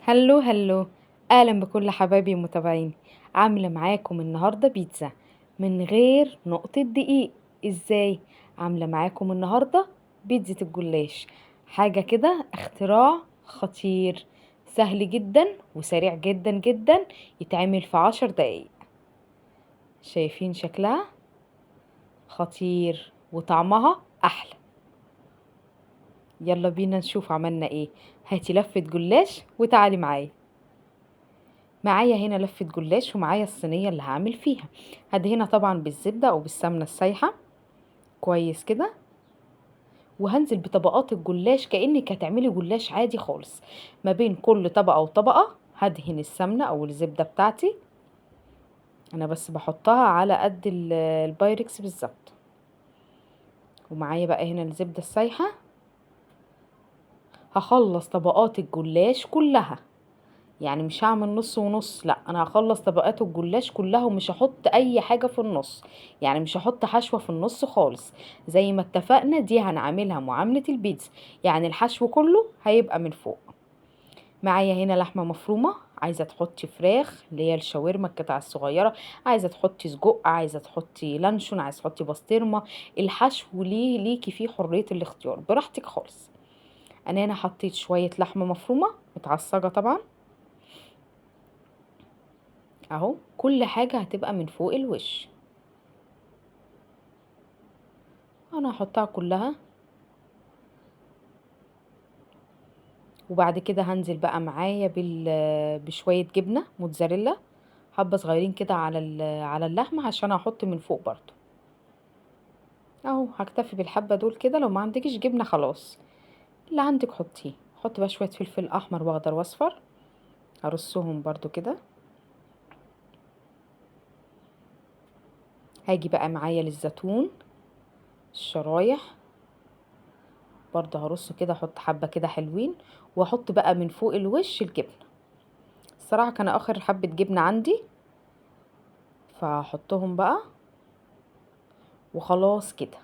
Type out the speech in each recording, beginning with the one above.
هلو هلو، اهلا بكل حبايبي المتابعين. عامله معاكم النهارده بيتزا من غير نقطه دقيق. ازاي؟ عامله معاكم النهارده بيتزا الجلاش. حاجه كده اختراع خطير، سهل جدا وسريع جدا جدا، يتعمل في 10 دقايق. شايفين شكلها؟ خطير وطعمها احلى. يلا بينا نشوف عملنا ايه. هاتي لفه جلاش وتعالي معايا هنا لفة جلاش، ومعايا الصينية اللي هعمل فيها. هدهنها طبعا بالزبدة او بالسمنة السايحة كويس كده، وهنزل بطبقات الجلاش كأنك هتعملي جلاش عادي خالص. ما بين كل طبقة وطبقة هدهن السمنة او الزبدة بتاعتي. انا بس بحطها على قد البايركس بالظبط. ومعايا بقى هنا الزبدة السايحة. هخلص طبقات الجلاش كلها، يعني مش هعمل نص ونص، لا انا هخلص طبقات الجلاش كلها ومش هحط اي حاجة في النص. يعني مش هحط حشوة في النص خالص. زي ما اتفقنا دي هنعملها معاملة البيتزا، يعني الحشو كله هيبقى من فوق. معايا هنا لحمة مفرومة، عايزة تحطي فراخ اللي هي الشاورما القطع الصغيرة، عايزة تحطي سجق، عايزة تحطي لانشون، عايزة تحطي بسطرمة. الحشو ليكي فيه حرية الاختيار براحتك خالص. انا هنا حطيت شوية لحمة مفرومة متعصجة طبعا اهو. كل حاجة هتبقى من فوق الوش. انا هحطها كلها، وبعد كده هنزل بقى معايا بشوية جبنة موتزاريلا، حبة صغيرين كده على اللحمة عشان احط من فوق برضو اهو. هكتفي بالحبة دول كده، لو ما عندكش جبنة خلاص اللي عندك حطيه. حط بقى شوية فلفل احمر واخضر واصفر، هرصهم برضو كده. هاجي بقى معايا للزيتون الشرايح، برضو هرصه كده، احط حبة كده حلوين، واحط بقى من فوق الوش الجبنة. الصراحة كان اخر حبة جبنة عندي، فهحطهم بقى وخلاص كده.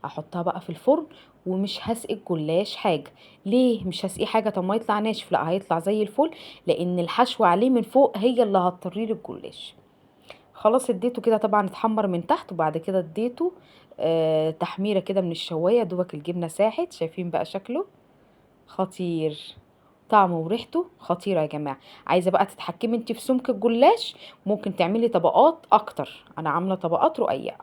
احطها بقى في الفرن، ومش هسقي الجلاش حاجة. ليه مش هسقيه حاجة؟ طب ما يطلع ناشف، لا هيطلع زي الفل، لان الحشوة عليه من فوق هي اللي هتطريه الجلاش. خلاص اديته كده طبعا اتحمر من تحت، وبعد كده اديته تحميرة كده من الشواية دوبك الجبنة ساحت. شايفين بقى شكله خطير، طعمه وريحته خطيرة يا جماعة. عايزة بقى تتحكمي انت في سمك الجلاش، ممكن تعملي طبقات اكتر. انا عاملة طبقات رقيقة.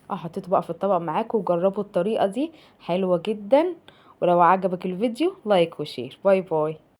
حطيته بقى في الطبق معاكم، وجربوا الطريقة دي حلوة جدا. ولو عجبك الفيديو لايك وشير. باي باي.